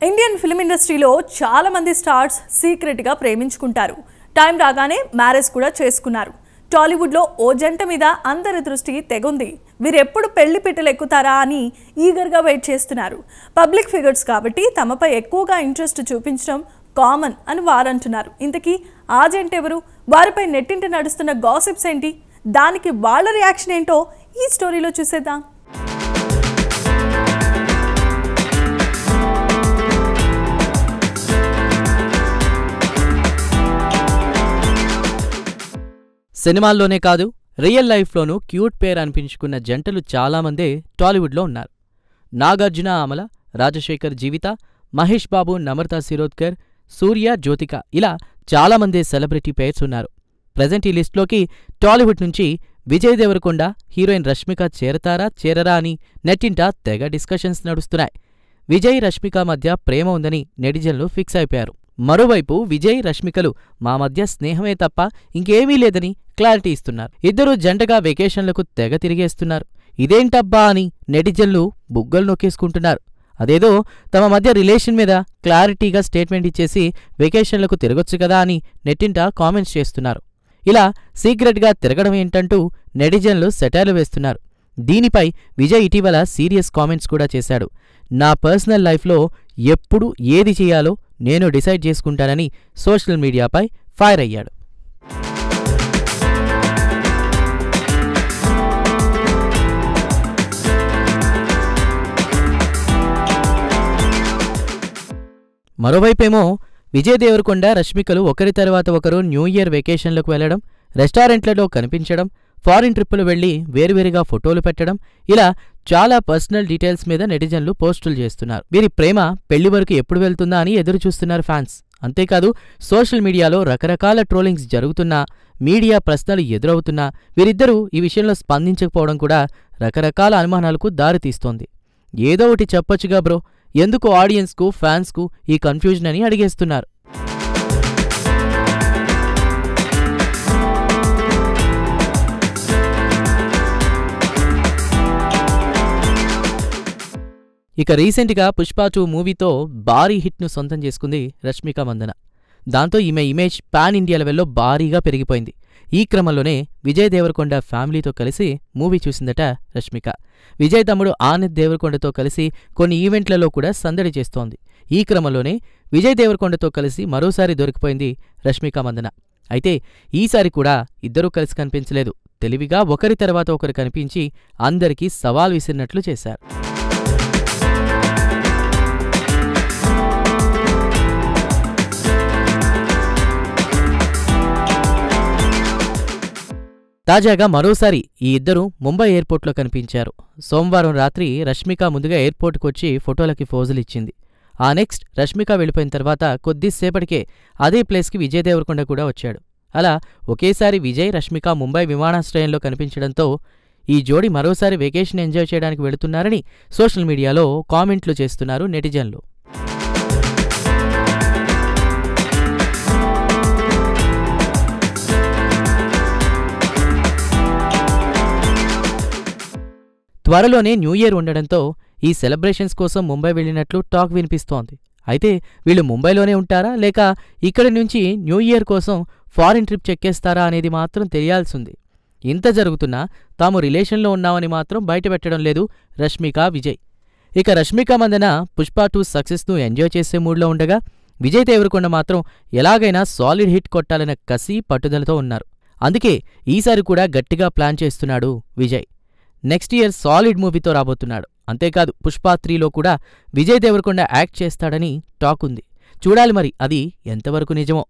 Indian film ఇండస్ట్రీలో చాలా మంది స్టార్స్ సీక్రెట్గా ప్రేమించుకుంటారు. టైం రాగానే మ్యారేజ్ కూడా చేసుకున్నారు. టాలీవుడ్లో ఓ జంట మీద అందరి దృష్టి తెగుంది. వీరెప్పుడు పెళ్లి పిట్టలు ఎక్కుతారా అని ఈగర్గా వెయిట్ చేస్తున్నారు. పబ్లిక్ ఫిగర్స్ కాబట్టి తమపై ఎక్కువగా ఇంట్రెస్ట్ చూపించడం కామన్ అని వారంటున్నారు. ఇంతకీ ఆ జంట ఎవరు? వారిపై నెట్టింట నడుస్తున్న గాసిప్స్ ఏంటి? దానికి వాళ్ళ రియాక్షన్ ఏంటో ఈ స్టోరీలో చూసేద్దాం. సినిమాల్లోనే కాదు, రియల్ లైఫ్లోనూ క్యూట్ పేర్ అనిపించుకున్న జంటలు చాలామందే టాలీవుడ్లో ఉన్నారు. నాగార్జున అమల, రాజశేఖర్ జీవిత, మహేష్ బాబు నమ్రతా శిరోద్కర్, సూర్య జ్యోతిక ఇలా చాలామందే సెలబ్రిటీ పేర్స్ ఉన్నారు. ప్రెజెంట్ ఈ లిస్టులోకి టాలీవుడ్ నుంచి విజయ్ దేవరకొండ, హీరోయిన్ రష్మిక చేరతారా చేరరా అని నెట్టింట తెగ డిస్కషన్స్ నడుస్తున్నాయి. విజయ్ రష్మిక మధ్య ప్రేమ ఉందని నెటిజన్లు ఫిక్స్ అయిపోయారు. మరోవైపు విజయ్ రష్మికలు మా మధ్య స్నేహమే తప్ప ఇంకేమీ లేదని క్లారిటీ ఇస్తున్నారు. ఇద్దరూ జంటగా వెకేషన్లకు తెగ తిరిగేస్తున్నారు. ఇదేంటబ్బా అని నెటిజన్లు బుగ్గలు నొక్కేసుకుంటున్నారు. అదేదో తమ మధ్య రిలేషన్ మీద క్లారిటీగా స్టేట్మెంట్ ఇచ్చేసి వెకేషన్లకు తిరగొచ్చు కదా అని నెట్టింట కామెంట్స్ చేస్తున్నారు. ఇలా సీక్రెట్గా తిరగడం ఏంటంటూ నెటిజన్లు సెటైర్లు వేస్తున్నారు. దీనిపై విజయ్ ఇటీవల సీరియస్ కామెంట్స్ కూడా చేశాడు. నా పర్సనల్ లైఫ్లో ఎప్పుడు ఏది చేయాలో నేను డిసైడ్ చేసుకుంటానని సోషల్ మీడియాపై ఫైర్ అయ్యాడు. మరోవైపేమో విజయ్ దేవరకొండ, రష్మికలు ఒకరి తర్వాత ఒకరు న్యూ ఇయర్ వెకేషన్లకు వెళ్లడం, రెస్టారెంట్లలో కనిపించడం, ఫారిన్ ట్రిప్పులు వెళ్లి వేరువేరుగా ఫోటోలు పెట్టడం ఇలా చాలా పర్సనల్ డీటెయిల్స్ మీద నెటిజన్లు పోస్టులు చేస్తున్నారు. వీరి ప్రేమ పెళ్లి వరకు ఎప్పుడు వెళ్తుందా అని ఎదురుచూస్తున్నారు ఫ్యాన్స్. అంతేకాదు సోషల్ మీడియాలో రకరకాల ట్రోలింగ్స్ జరుగుతున్నా, మీడియా ప్రశ్నలు ఎదురవుతున్నా వీరిద్దరూ ఈ విషయంలో స్పందించకపోవడం కూడా రకరకాల అనుమానాలకు దారితీస్తోంది. ఏదో ఒకటి చెప్పొచ్చుగా బ్రో, ఎందుకు ఆడియన్స్కు ఫ్యాన్స్కు ఈ కన్ఫ్యూజన్ అని అడిగేస్తున్నారు. ఇక రీసెంట్గా పుష్ప 2 మూవీతో భారీ హిట్ను సొంతం చేసుకుంది రష్మిక మందన. దాంతో ఈమె ఇమేజ్ పాన్ ఇండియా లెవెల్లో భారీగా పెరిగిపోయింది. ఈ క్రమంలోనే విజయ్ దేవరకొండ ఫ్యామిలీతో కలిసి మూవీ చూసిందట రష్మిక. విజయ్ తమ్ముడు ఆనంద్ దేవరకొండతో కలిసి కొన్ని ఈవెంట్లలో కూడా సందడి చేస్తోంది. ఈ క్రమంలోనే విజయ్ దేవరకొండతో కలిసి మరోసారి దొరికిపోయింది రష్మిక మందన. అయితే ఈసారి కూడా ఇద్దరూ కలిసి కనిపించలేదు. తెలివిగా ఒకరి తర్వాత ఒకరు కనిపించి అందరికీ సవాల్ విసిరినట్లు చేశారు. తాజాగా మరోసారి ఈ ఇద్దరూ ముంబై ఎయిర్పోర్ట్లో కనిపించారు. సోమవారం రాత్రి రష్మిక ముందుగా ఎయిర్పోర్ట్కు వచ్చి ఫోటోలకి ఫోజులిచ్చింది. ఆ నెక్స్ట్ రష్మిక వెళ్ళిపోయిన తర్వాత కొద్దిసేపటికే అదే ప్లేస్కి విజయ్ దేవరకొండ కూడా వచ్చాడు. అలా ఒకేసారి విజయ్, రష్మిక ముంబై విమానాశ్రయంలో కనిపించడంతో ఈ జోడీ మరోసారి వెకేషన్ ఎంజాయ్ చేయడానికి వెళుతున్నారని సోషల్ మీడియాలో కామెంట్లు చేస్తున్నారు నెటిజన్లు. త్వరలోనే న్యూ ఇయర్ ఉండడంతో ఈ సెలబ్రేషన్స్ కోసం ముంబై వెళ్ళినట్లు టాక్ వినిపిస్తోంది. అయితే వీళ్ళు ముంబైలోనే ఉంటారా లేక ఇక్కడి నుంచి న్యూ ఇయర్ కోసం ఫారిన్ ట్రిప్ చెక్కేస్తారా అనేది మాత్రం తెలియాల్సింది. ఇంత జరుగుతున్నా తాము రిలేషన్లో ఉన్నామని మాత్రం బయటపెట్టడం లేదు రష్మిక, విజయ్. ఇక రష్మిక మందన పుష్ప 2 సక్సెస్ను ఎంజాయ్ చేసే మూడ్లో ఉండగా, విజయ్ దేవరకొండ మాత్రం ఎలాగైనా సాలిడ్ హిట్ కొట్టాలన్న కసి, పట్టుదలతో ఉన్నారు. అందుకే ఈసారి కూడా గట్టిగా ప్లాన్ చేస్తున్నాడు విజయ్. నెక్స్ట్ ఇయర్ సాలిడ్ మూవీతో రాబోతున్నాడు. అంతేకాదు పుష్ప 3లో కూడా విజయ్ దేవరకొండ యాక్ట్ చేస్తాడని టాక్ ఉంది. చూడాలి మరి అది ఎంతవరకు నిజమో.